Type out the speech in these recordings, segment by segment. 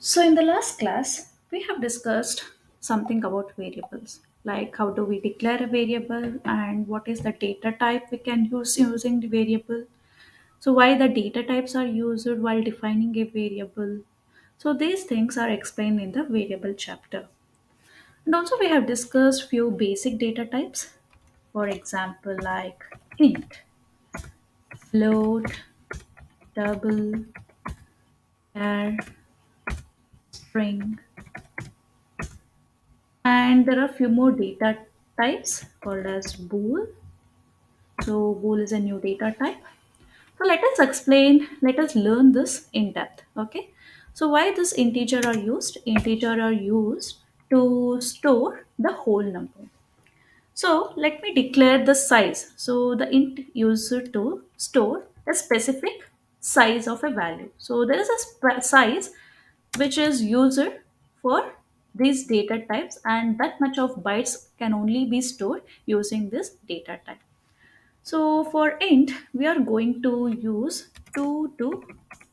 So, in the last class, we have discussed something about variables, like how do we declare a variable and what is the data type we can use using the variable. So, why the data types are used while defining a variable. So, these things are explained in the variable chapter. And also, we have discussed few basic data types, for example, like int, float, double, char, string, and there are few more data types called as bool. So bool is a new data type. So let us learn this in depth. Okay. So why this integer are used? Integer are used to store the whole number. So let me declare the size. So the int used to store a specific size of a value. So there is a size which is used for these data types, and that much of bytes can only be stored using this data type. So for int, we are going to use 2 to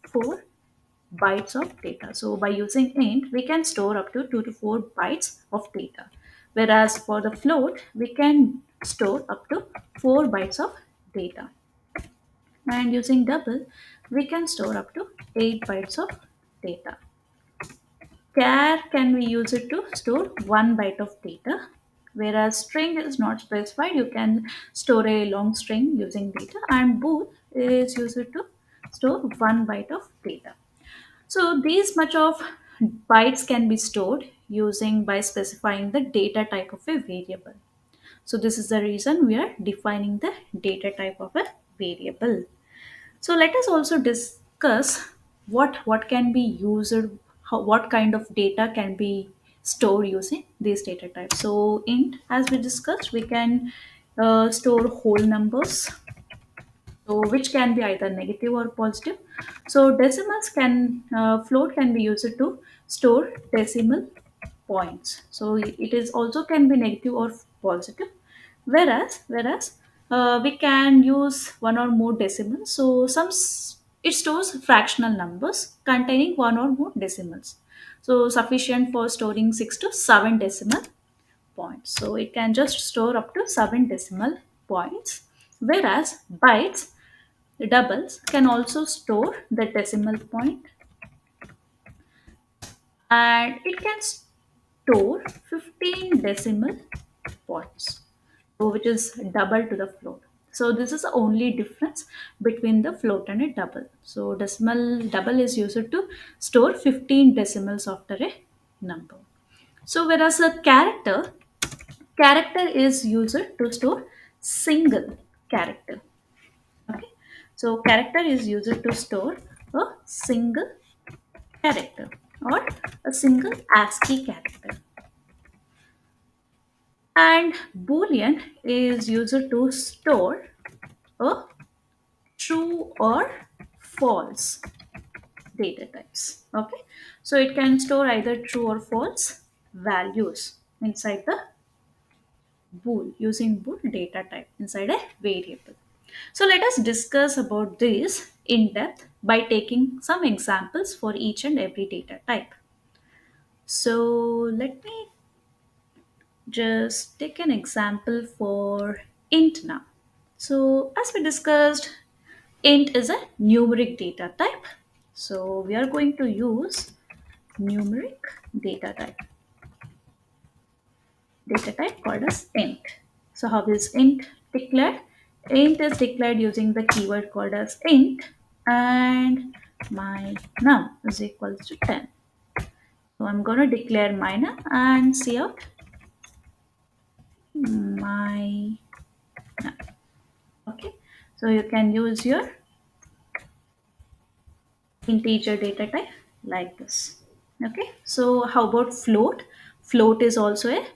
4 bytes of data. So by using int, we can store up to 2 to 4 bytes of data. Whereas for the float, we can store up to 4 bytes of data. And using double, we can store up to 8 bytes of data. Char can be used to store 1 byte of data, whereas string is not specified. You can store a long string using data, and bool is used to store 1 byte of data. So these much of bytes can be stored using by specifying the data type of a variable. So this is the reason we are defining the data type of a variable. So let us also discuss what can be used, what kind of data can be stored using these data types. So int, as we discussed, we can store whole numbers, so which can be either negative or positive. So decimals can float can be used to store decimal points. So it is also can be negative or positive. Whereas we can use one or more decimals. So it stores fractional numbers containing one or more decimals. So sufficient for storing 6 to 7 decimal points. So it can just store up to 7 decimal points. Whereas bytes, the doubles, can also store the decimal point, and it can store 15 decimal points, so which is double to the float. So this is the only difference between the float and a double. So decimal double is used to store 15 decimals after a number. So whereas a character is used to store single character. Okay. So character is used to store a single character or a single ASCII character. And Boolean is used to store a true or false data types. Okay. So it can store either true or false values inside the bool, using bool data type inside a variable. So let us discuss about this in depth by taking some examples for each and every data type. So let me just take an example for int now. So as we discussed, int is a numeric data type. So we are going to use numeric data type, called as int. So how is int declared? Int is declared using the keyword called as int, and my num is equals to 10. So I'm going to declare my num and see out my num. Okay. So you can use your integer data type like this. Okay. So how about float? Float is also a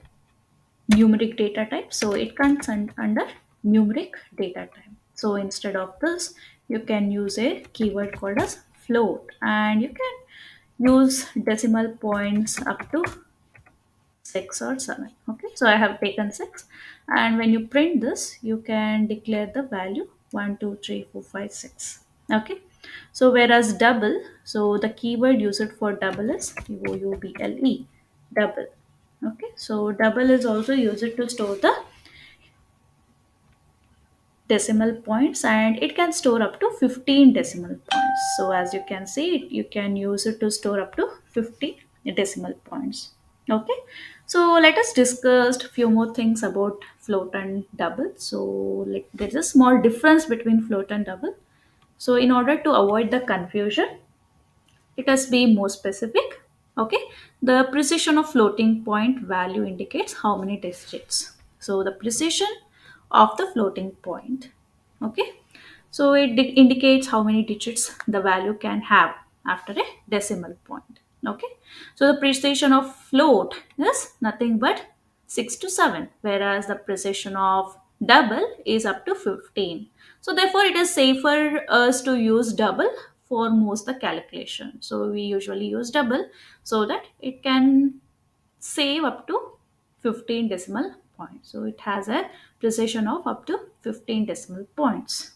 numeric data type, so it comes under numeric data type. So instead of this, you can use a keyword called as float, and you can use decimal points up to 6 or 7. Okay, so I have taken 6, and when you print this, you can declare the value 1 2 3 4 5 6. Okay. So whereas double, so the keyword used for double is double, double. Okay, so double is also used to store the decimal points, and it can store up to 15 decimal points. So as you can see, you can use it to store up to 50 decimal points. Okay, so let us discuss a few more things about float and double. So like there's a small difference between float and double. So in order to avoid the confusion, let us be more specific. Okay, the precision of floating point value indicates how many digits. So the precision of the floating point. Okay, so it indicates how many digits the value can have after a decimal point. Okay, so the precision of float is nothing but 6 to 7, whereas the precision of double is up to 15. So therefore it is safer us to use double for most the calculation. So we usually use double so that it can save up to 15 decimal points. So it has a precision of up to 15 decimal points.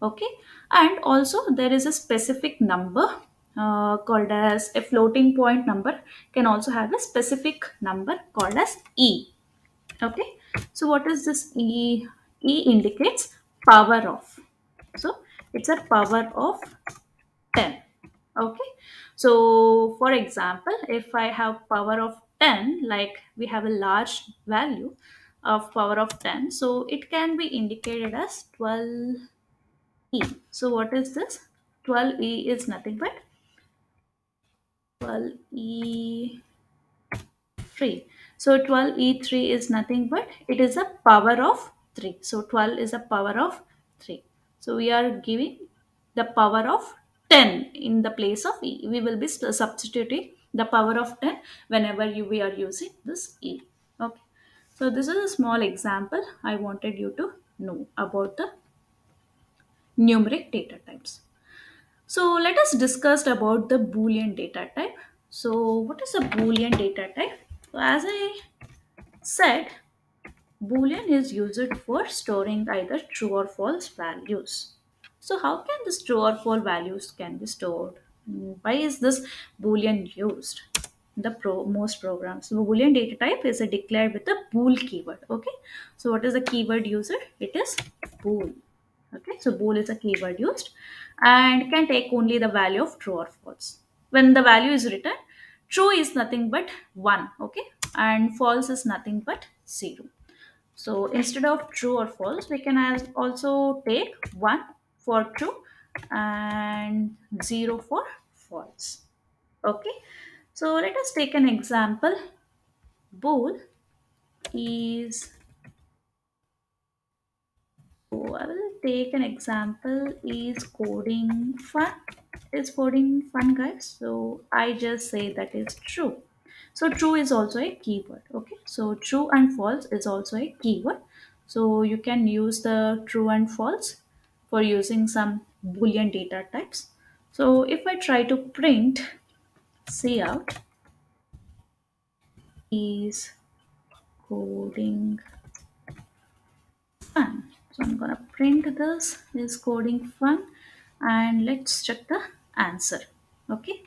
Okay, and also there is a specific number called as a floating point number, can also have a specific number called as E. Okay, so what is this E? E indicates power of. So it's a power of 10. Okay, so for example, if I have power of 10, like we have a large value of power of 10, so it can be indicated as 12 E. So what is this? 12E is nothing but 12E3. So 12E3 is nothing but it is a power of 3. So 12 is a power of 3. So we are giving the power of 10 in the place of E. We will be substituting the power of 10 whenever we are using this E. Okay. So this is a small example I wanted you to know about the numeric data types. So let us discuss about the Boolean data type. So what is a Boolean data type? So as I said, Boolean is used for storing either true or false values. So how can this true or false values can be stored? Why is this Boolean used? The most programs. So Boolean data type is a declared with a bool keyword. Okay. So what is the keyword used? It is bool. Okay. So bool is a keyword used and can take only the value of true or false. When the value is written, true is nothing but 1. Okay. And false is nothing but 0. So instead of true or false, we can also take 1 for true and 0 for false. Okay. So let us take an example. Bool is, so I will take an example is coding fun. Is coding fun, guys? So I just say that is true. So true is also a keyword. Okay. So true and false is also a keyword. So you can use the true and false for using some Boolean data types. So if I try to print cout is coding fun. So I'm gonna print this is coding fun and let's check the answer. Okay.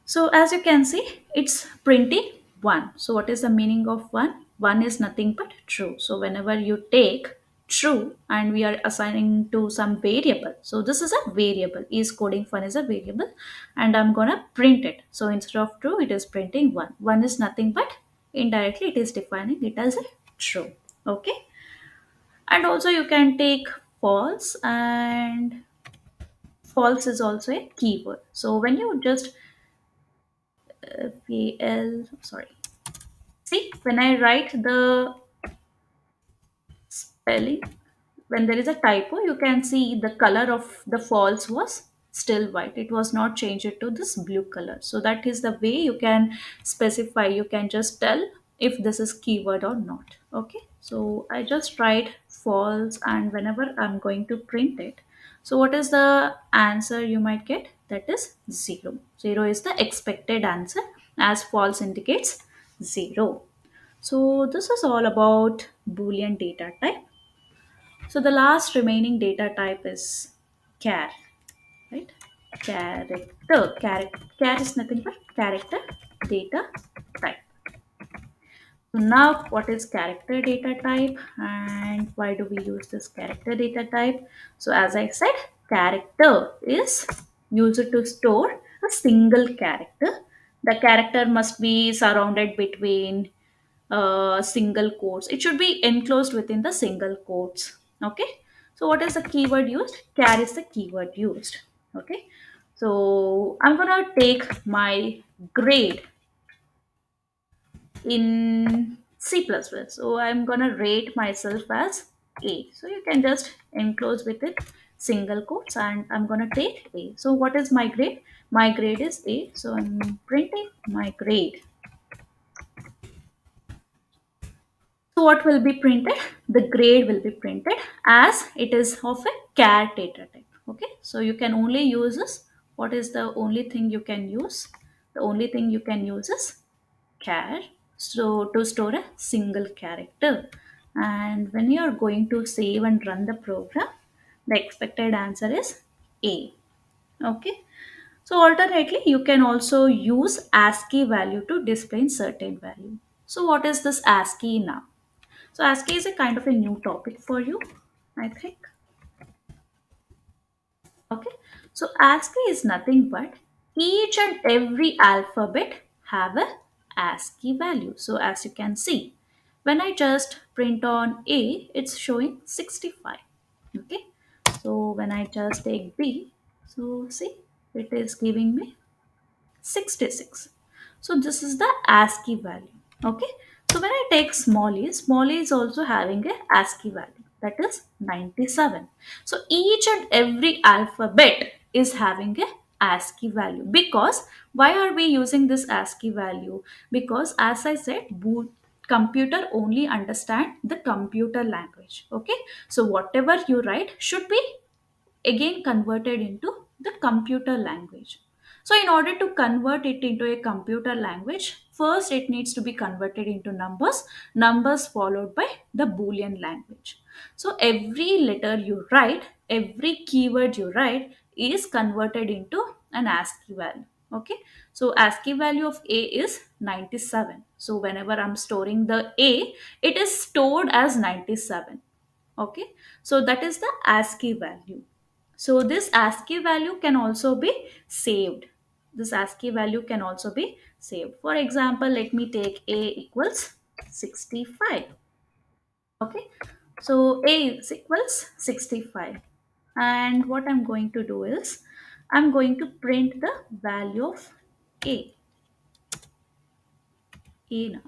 So as you can see, it's printing 1. So what is the meaning of 1? 1 is nothing but true. So whenever you take true and we are assigning to some variable. So this is a variable. Is coding fun is a variable and I'm gonna print it. So instead of true, it is printing 1. 1 is nothing but indirectly it is defining it as a true. Okay. And also you can take false, and false is also a keyword. So when you just sorry, see, when I write the spelling, when there is a typo, you can see the color of the false was still white. It was not changed to this blue color. So that is the way you can specify. You can just tell if this is keyword or not. Okay. So I just write false, and whenever I'm going to print it, So what is the answer you might get? That is 0. 0 is the expected answer, as false indicates 0. So this is all about Boolean data type. So the last remaining data type is char, right? Character. Char is nothing but character data type. So now what is character data type and why do we use this character data type? So as I said, character is used to store a single character. The character must be surrounded between single quotes. It should be enclosed within the single quotes. Okay. So what is the keyword used? Char is the keyword used. Okay. So I'm gonna take my grade in C++. So I'm gonna rate myself as A. So you can just enclose with it single quotes and I'm gonna take A. So what is my grade? My grade is A. So I'm printing my grade. So what will be printed? The grade will be printed as it is of a char data type. Okay. So you can only use this. What is the only thing you can use? The only thing you can use is char, so to store a single character. And when you are going to save and run the program, the expected answer is A. Okay. So alternately, you can also use ASCII value to display certain value. So what is this ASCII now? So ASCII is a kind of a new topic for you, I think. Okay, so ASCII is nothing but each and every alphabet have a ASCII value. So as you can see, when I just print on A, it's showing 65. Okay, so when I just take B, so see, it is giving me 66. So this is the ASCII value. Okay. So when I take small e is also having a ASCII value, that is 97. So each and every alphabet is having a ASCII value. Because why are we using this ASCII value? Because as I said, computer only understand the computer language. Okay. So whatever you write should be again converted into the computer language. So, in order to convert it into a computer language, first it needs to be converted into numbers, numbers followed by the Boolean language. So, every letter you write, every keyword you write is converted into an ASCII value. Okay, so ASCII value of A is 97. So, whenever I'm storing the A, it is stored as 97. Okay, so that is the ASCII value. So this ASCII value can also be saved. This ASCII value can also be saved. For example, let me take A equals 65. Okay, so A is equals 65. And what I'm going to do is I'm going to print the value of A. A now.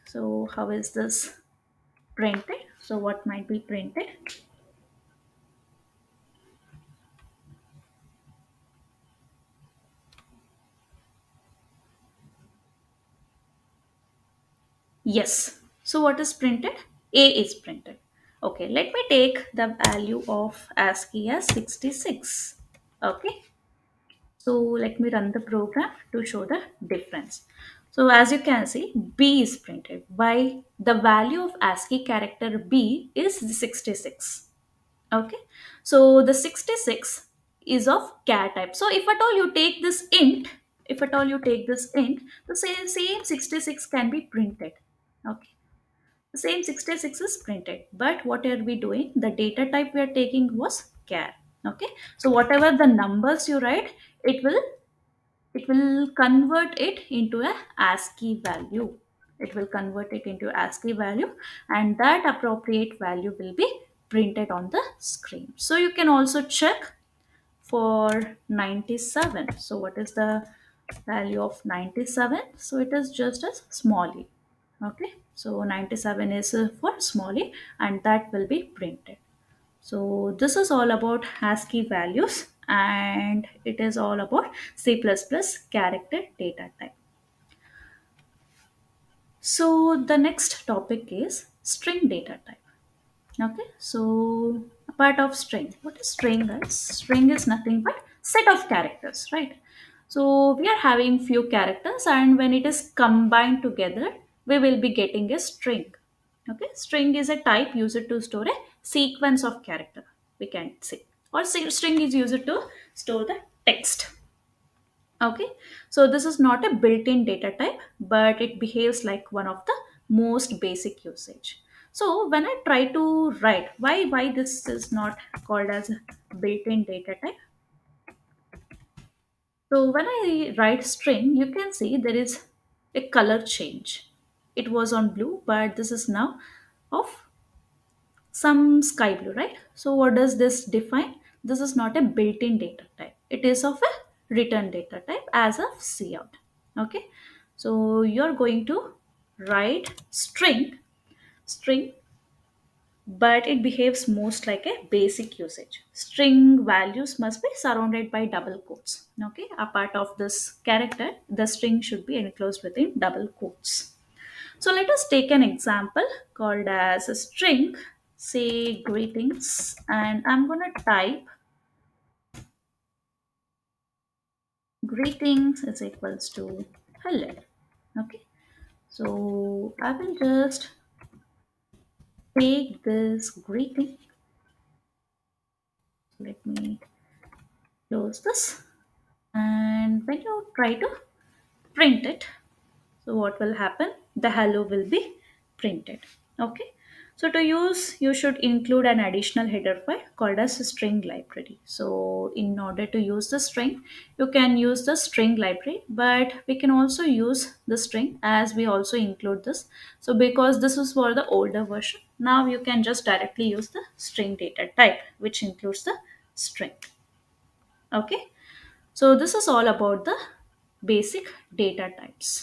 So how is this printed? So what might be printed? Yes. So what is printed? A is printed. Okay, let me take the value of ASCII as 66. Okay, so let me run the program to show the difference. So as you can see, B is printed. Why? The value of ASCII character B is 66. Okay, so the 66 is of char type. So if at all you take this int, if at all you take this int, the same 66 can be printed. Okay, the same 66 is printed, but what are we doing? The data type we are taking was char. Okay, so whatever the numbers you write, it will it will convert it into a ASCII value. It will convert it into ASCII value, and that appropriate value will be printed on the screen. So you can also check for 97. So what is the value of 97? So it is just a small e. Okay, so 97 is for small e, and that will be printed. So this is all about ASCII values, and it is all about C++ character data type. So the next topic is string data type. Okay, so A part of string. What is string is? String is nothing but set of characters, right? So we are having few characters, and when it is combined together, we will be getting a string. Okay, string is a type used to store a sequence of character. We can say, or string is used to store the text. Okay, so this is not a built-in data type, but it behaves like one of the most basic usage. So when I try to write why this is not called as a built-in data type. So when I write string, you can see there is a color change. It was on blue, but this is now of some sky blue, right? So what does this define? This is not a built-in data type. It is of a return data type as of cout. Okay. So you're going to write string, but it behaves most like a basic usage. String values must be surrounded by double quotes. Okay. A part of this character, the string should be enclosed within double quotes. So let us take an example called as a string, say greetings, and I'm going to type greetings is equals to hello. Okay, so I will just take this greeting. Let me close this. And when you try to print it, so what will happen? The hello will be printed. Okay. So to use, you should include an additional header file called as a string library. So in order to use the string, you can use the string library, but we can also use the string as we also include this. So because this is for the older version, now you can just directly use the string data type, which includes the string. Okay. So this is all about the basic data types.